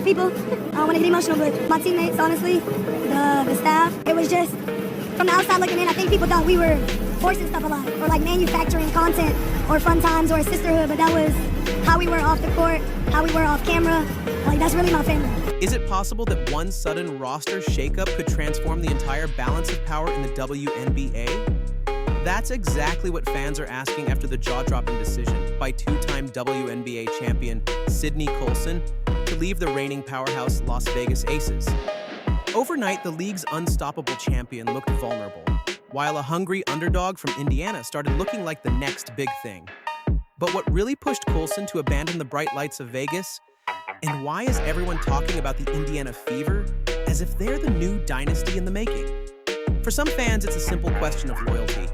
people. I don't want to get emotional, but my teammates, honestly, the staff, it was just, from the outside looking in, I think people thought we were forcing stuff a lot, or like manufacturing content, or fun times, or a sisterhood, but that was how we were off the court, how we were off camera. Like, that's really my family. Is it possible that one sudden roster shakeup could transform the entire balance of power in the WNBA? That's exactly what fans are asking after the jaw-dropping decision by two-time WNBA champion Sydney Coulson to leave the reigning powerhouse Las Vegas Aces. Overnight, the league's unstoppable champion looked vulnerable, while a hungry underdog from Indiana started looking like the next big thing. But what really pushed Colson to abandon the bright lights of Vegas? And why is everyone talking about the Indiana Fever as if they're the new dynasty in the making? For some fans, it's a simple question of loyalty.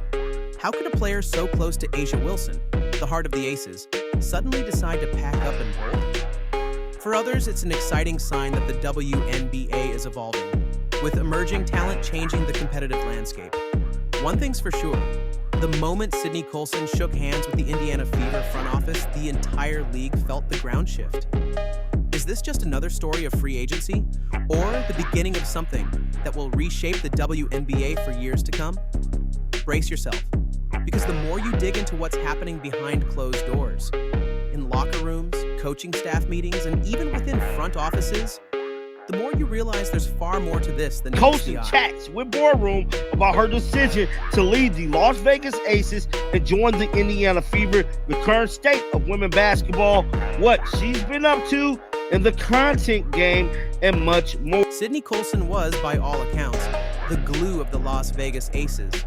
How could a player so close to A'ja Wilson, the heart of the Aces, suddenly decide to pack up and bolt? For others, it's an exciting sign that the WNBA is evolving, with emerging talent changing the competitive landscape. One thing's for sure, the moment Sydney Coulson shook hands with the Indiana Fever front office, the entire league felt the ground shift. Is this just another story of free agency, or the beginning of something that will reshape the WNBA for years to come? Brace yourself, because the more you dig into what's happening behind closed doors, in locker rooms, coaching staff meetings, and even within front offices, the more you realize there's far more to this than Colson chats with Boardroom about her decision to leave the Las Vegas Aces and join the Indiana Fever, the current state of women basketball, what she's been up to in the content game, and much more. Sydney Coulson was, by all accounts, the glue of the Las Vegas Aces.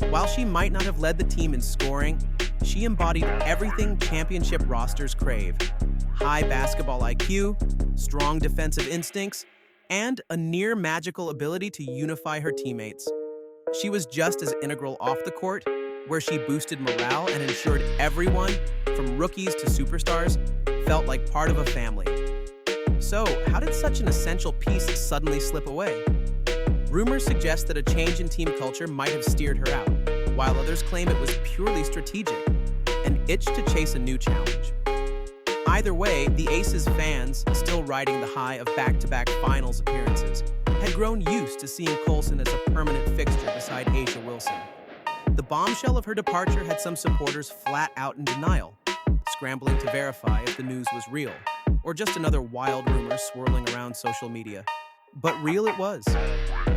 While she might not have led the team in scoring, she embodied everything championship rosters crave: high basketball IQ, strong defensive instincts, and a near magical ability to unify her teammates. She was just as integral off the court, where she boosted morale and ensured everyone, from rookies to superstars, felt like part of a family. So, how did such an essential piece suddenly slip away? Rumors suggest that a change in team culture might have steered her out, while others claim it was purely strategic, an itch to chase a new challenge. Either way, the Aces fans, still riding the high of back-to-back finals appearances, had grown used to seeing Colson as a permanent fixture beside A'ja Wilson. The bombshell of her departure had some supporters flat out in denial, scrambling to verify if the news was real, or just another wild rumor swirling around social media. But real it was,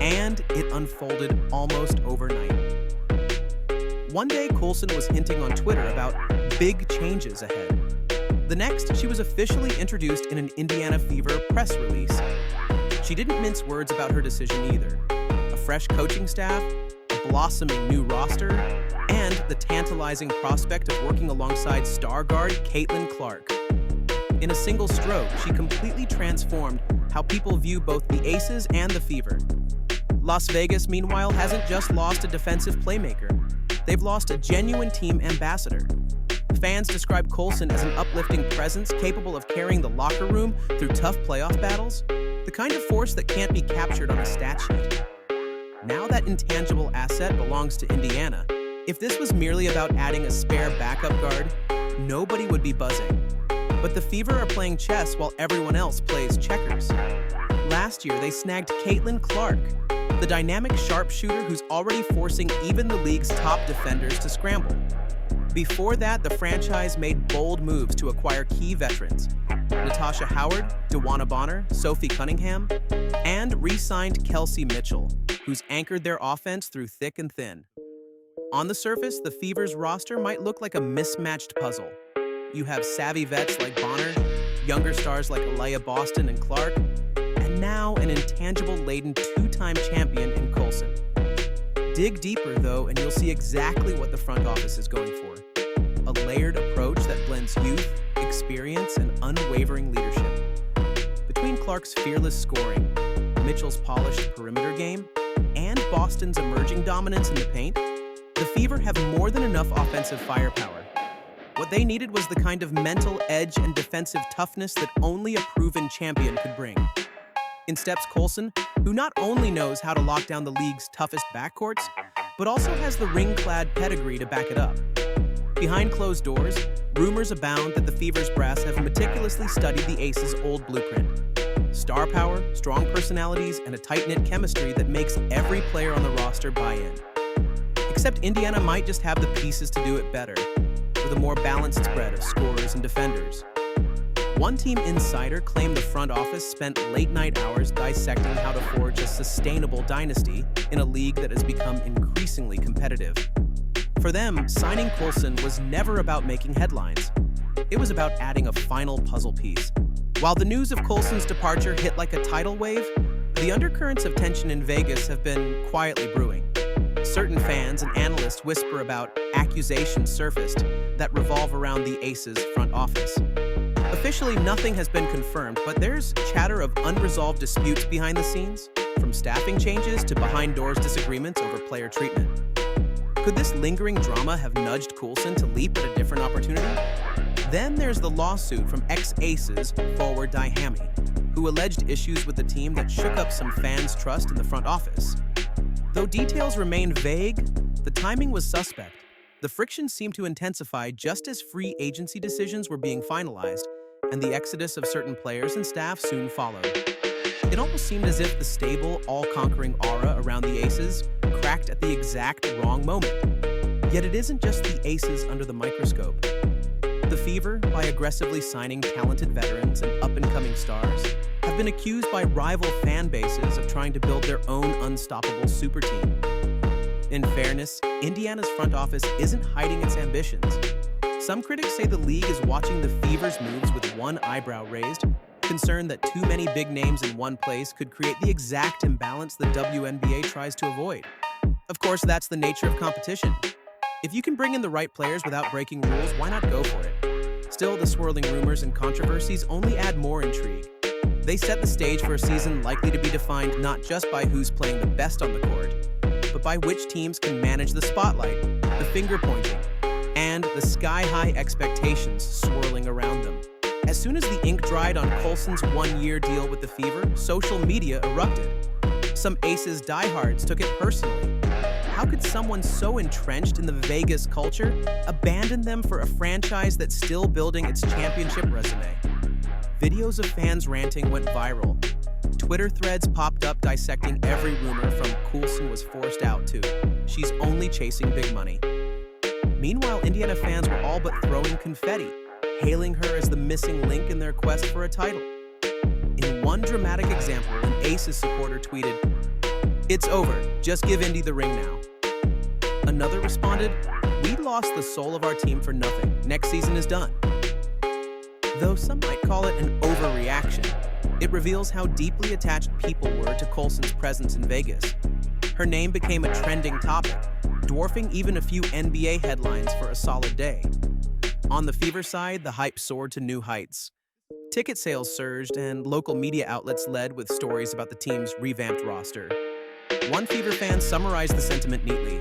and it unfolded almost overnight. One day, Colson was hinting on Twitter about big changes ahead. The next, she was officially introduced in an Indiana Fever press release. She didn't mince words about her decision either. A fresh coaching staff, a blossoming new roster, and the tantalizing prospect of working alongside star guard Caitlin Clark. In a single stroke, she completely transformed how people view both the Aces and the Fever. Las Vegas, meanwhile, hasn't just lost a defensive playmaker. They've lost a genuine team ambassador. Fans describe Colson as an uplifting presence capable of carrying the locker room through tough playoff battles, the kind of force that can't be captured on a stat sheet. Now that intangible asset belongs to Indiana. If this was merely about adding a spare backup guard, nobody would be buzzing. But the Fever are playing chess while everyone else plays checkers. Last year, they snagged Caitlin Clark, the dynamic sharpshooter who's already forcing even the league's top defenders to scramble. Before that, the franchise made bold moves to acquire key veterans: Natasha Howard, DeWanna Bonner, Sophie Cunningham, and re-signed Kelsey Mitchell, who's anchored their offense through thick and thin. On the surface, the Fever's roster might look like a mismatched puzzle. You have savvy vets like Bonner, younger stars like Aliyah Boston and Clark, and now an intangible-laden two-time champion in Colson. Dig deeper, though, and you'll see exactly what the front office is going for: a layered approach that blends youth, experience, and unwavering leadership. Between Clark's fearless scoring, Mitchell's polished perimeter game, and Boston's emerging dominance in the paint, the Fever have more than enough offensive firepower. What they needed was the kind of mental edge and defensive toughness that only a proven champion could bring. In steps Colson, who not only knows how to lock down the league's toughest backcourts, but also has the ring-clad pedigree to back it up. Behind closed doors, rumors abound that the Fever's brass have meticulously studied the Aces' old blueprint. star power, strong personalities, and a tight-knit chemistry that makes every player on the roster buy in. Except Indiana might just have the pieces to do it better, with a more balanced spread of scorers and defenders. One team insider claimed the front office spent late-night hours dissecting how to forge a sustainable dynasty in a league that has become increasingly competitive. For them, signing Colson was never about making headlines. It was about adding a final puzzle piece. While the news of Colson's departure hit like a tidal wave, the undercurrents of tension in Vegas have been quietly brewing. Certain fans and analysts whisper about accusations surfaced that revolve around the Aces front office. Officially, nothing has been confirmed, but there's chatter of unresolved disputes behind the scenes, from staffing changes to behind-doors disagreements over player treatment. Could this lingering drama have nudged Coulson to leap at a different opportunity? Then there's the lawsuit from ex-Aces forward Dihammy, who alleged issues with the team that shook up some fans' trust in the front office. Though details remain vague, the timing was suspect. The friction seemed to intensify just as free agency decisions were being finalized, and the exodus of certain players and staff soon followed. It almost seemed as if the stable, all-conquering aura around the Aces cracked at the exact wrong moment. Yet it isn't just the Aces under the microscope. The Fever, by aggressively signing talented veterans and up-and-coming stars, have been accused by rival fan bases of trying to build their own unstoppable super team. In fairness, Indiana's front office isn't hiding its ambitions. Some critics say the league is watching the Fever's moves with one eyebrow raised, concerned that too many big names in one place could create the exact imbalance the WNBA tries to avoid. Of course, that's the nature of competition. If you can bring in the right players without breaking rules, why not go for it? Still, the swirling rumors and controversies only add more intrigue. They set the stage for a season likely to be defined not just by who's playing the best on the court, but by which teams can manage the spotlight, the finger-pointing, and the sky-high expectations swirling around them. As soon as the ink dried on Colson's one-year deal with the Fever, social media erupted. Some Aces diehards took it personally. How could someone so entrenched in the Vegas culture abandon them for a franchise that's still building its championship resume? Videos of fans ranting went viral. Twitter threads popped up dissecting every rumor from Coulson was forced out to she's only chasing big money. Meanwhile, Indiana fans were all but throwing confetti, hailing her as the missing link in their quest for a title. In one dramatic example, an Aces supporter tweeted, "It's over, just give Indy the ring now." Another responded, "We lost the soul of our team for nothing, next season is done." Though some might call it an overreaction, it reveals how deeply attached people were to Colson's presence in Vegas. Her name became a trending topic, dwarfing even a few NBA headlines for a solid day. On the Fever side, the hype soared to new heights. Ticket sales surged, and local media outlets led with stories about the team's revamped roster. One Fever fan summarized the sentiment neatly.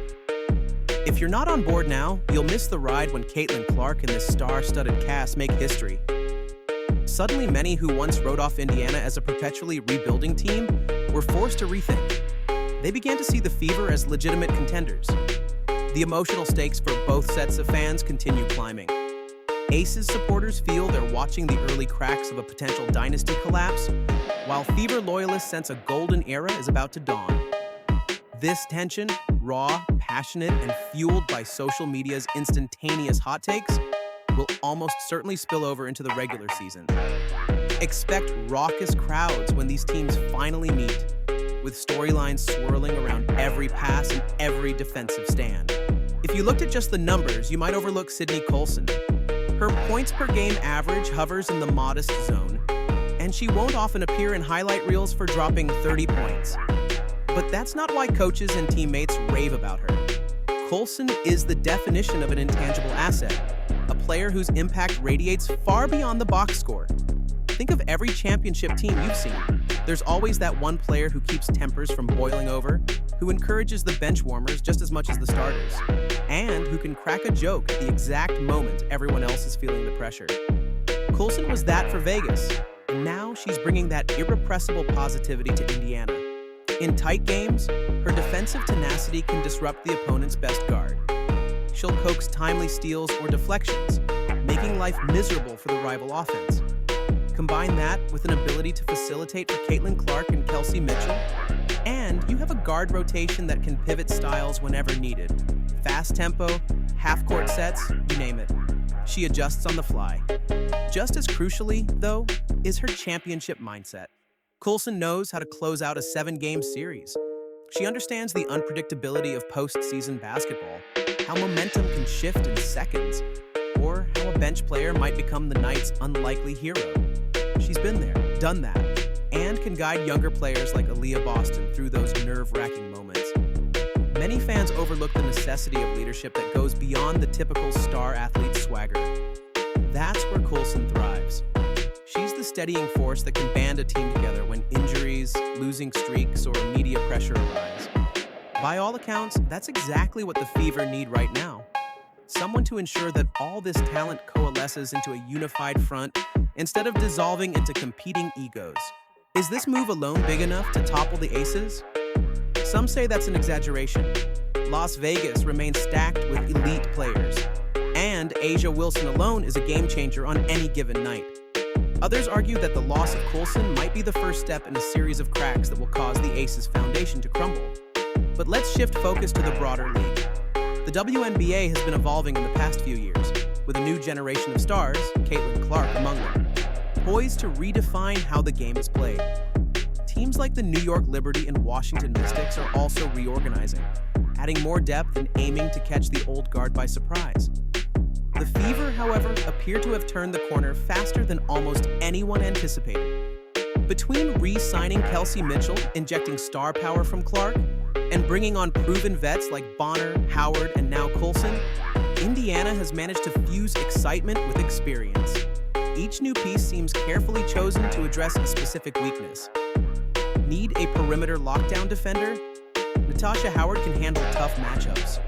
"If you're not on board now, you'll miss the ride when Caitlin Clark and this star-studded cast make history." Suddenly, many who once wrote off Indiana as a perpetually rebuilding team were forced to rethink. They began to see the Fever as legitimate contenders. The emotional stakes for both sets of fans continue climbing. Aces supporters feel they're watching the early cracks of a potential dynasty collapse, while Fever loyalists sense a golden era is about to dawn. This tension, raw, passionate, and fueled by social media's instantaneous hot takes, will almost certainly spill over into the regular season. Expect raucous crowds when these teams finally meet, with storylines swirling around every pass and every defensive stand. If you looked at just the numbers, you might overlook Sydney Coulson. Her points per game average hovers in the modest zone, and she won't often appear in highlight reels for dropping 30 points. But that's not why coaches and teammates rave about her. Colson is the definition of an intangible asset, a player whose impact radiates far beyond the box score. Think of every championship team you've seen. There's always that one player who keeps tempers from boiling over, who encourages the bench warmers just as much as the starters, and who can crack a joke at the exact moment everyone else is feeling the pressure. Coulson was that for Vegas, and now she's bringing that irrepressible positivity to Indiana. In tight games, her defensive tenacity can disrupt the opponent's best guard. She'll coax timely steals or deflections, making life miserable for the rival offense. Combine that with an ability to facilitate for Caitlin Clark and Kelsey Mitchell, and you have a guard rotation that can pivot styles whenever needed. Fast tempo, half-court sets, you name it. She adjusts on the fly. Just as crucially, though, is her championship mindset. Coulson knows how to close out a 7-game series. She understands the unpredictability of postseason basketball, how momentum can shift in seconds, or how a bench player might become the night's unlikely hero. She's been there, done that, and can guide younger players like Aaliyah Boston through those nerve-wracking moments. Many fans overlook the necessity of leadership that goes beyond the typical star athlete swagger. That's where Colson thrives. She's the steadying force that can band a team together when injuries, losing streaks, or media pressure arise. By all accounts, that's exactly what the Fever need right now. Someone to ensure that all this talent coalesces into a unified front instead of dissolving into competing egos. Is this move alone big enough to topple the Aces? Some say that's an exaggeration. Las Vegas remains stacked with elite players, and A'ja Wilson alone is a game changer on any given night. Others argue that the loss of Colson might be the first step in a series of cracks that will cause the Aces' foundation to crumble. But let's shift focus to the broader league. The WNBA has been evolving in the past few years, with a new generation of stars, Caitlin Clark among them, poised to redefine how the game is played. Teams like the New York Liberty and Washington Mystics are also reorganizing, adding more depth and aiming to catch the old guard by surprise. The Fever, however, appear to have turned the corner faster than almost anyone anticipated. Between re-signing Kelsey Mitchell, injecting star power from Clark, and bringing on proven vets like Bonner, Howard, and now Colson, Indiana has managed to fuse excitement with experience. Each new piece seems carefully chosen to address a specific weakness. Need a perimeter lockdown defender? Natasha Howard can handle tough matchups.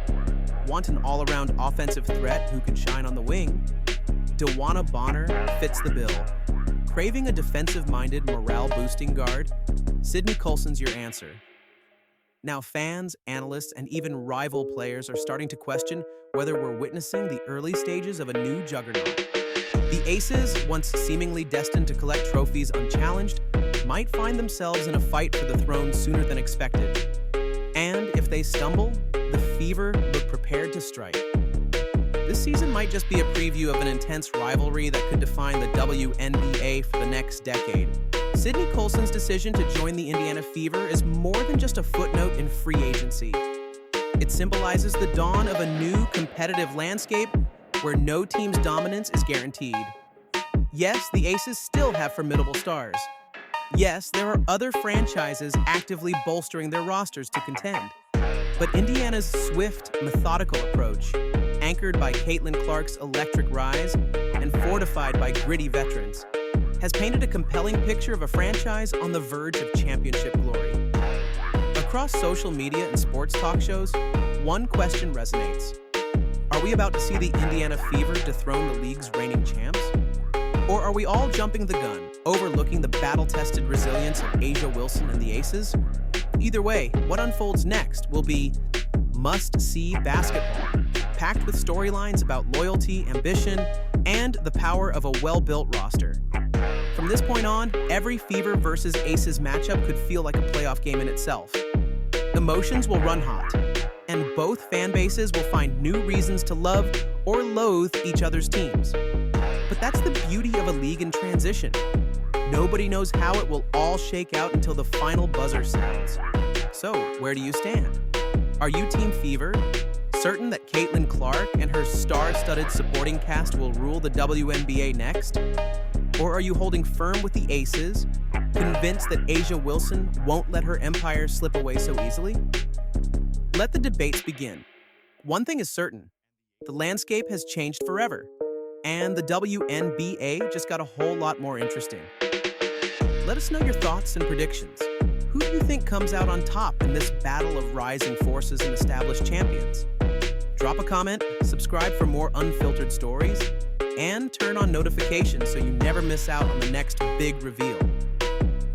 Want an all-around offensive threat who can shine on the wing? DeWanna Bonner fits the bill. Craving a defensive-minded, morale-boosting guard? Sydney Coulson's your answer. Now fans, analysts, and even rival players are starting to question whether we're witnessing the early stages of a new juggernaut. The Aces, once seemingly destined to collect trophies unchallenged, might find themselves in a fight for the throne sooner than expected. And if they stumble, the Fever look prepared to strike. This season might just be a preview of an intense rivalry that could define the WNBA for the next decade. Sydney Coulson's decision to join the Indiana Fever is more than just a footnote in free agency. It symbolizes the dawn of a new competitive landscape where no team's dominance is guaranteed. Yes, the Aces still have formidable stars. Yes, there are other franchises actively bolstering their rosters to contend. But Indiana's swift, methodical approach, anchored by Caitlin Clark's electric rise and fortified by gritty veterans, has painted a compelling picture of a franchise on the verge of championship glory. Across social media and sports talk shows, one question resonates. Are we about to see the Indiana Fever dethrone the league's reigning champs? Or are we all jumping the gun, overlooking the battle-tested resilience of A'ja Wilson and the Aces? Either way, what unfolds next will be must-see basketball, packed with storylines about loyalty, ambition, and the power of a well-built roster. From this point on, every Fever versus Aces matchup could feel like a playoff game in itself. Emotions will run hot, and both fan bases will find new reasons to love or loathe each other's teams. But that's the beauty of a league in transition. Nobody knows how it will all shake out until the final buzzer sounds. So, where do you stand? Are you Team Fever, certain that Caitlin Clark and her star-studded supporting cast will rule the WNBA next? Or are you holding firm with the Aces, convinced that A'ja Wilson won't let her empire slip away so easily? Let the debates begin. One thing is certain, the landscape has changed forever, and the WNBA just got a whole lot more interesting. Let us know your thoughts and predictions. Who do you think comes out on top in this battle of rising forces and established champions? Drop a comment, subscribe for more unfiltered stories, and turn on notifications so you never miss out on the next big reveal.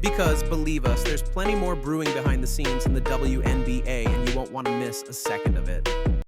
Because, believe us, there's plenty more brewing behind the scenes in the WNBA, and you won't want to miss a second of it.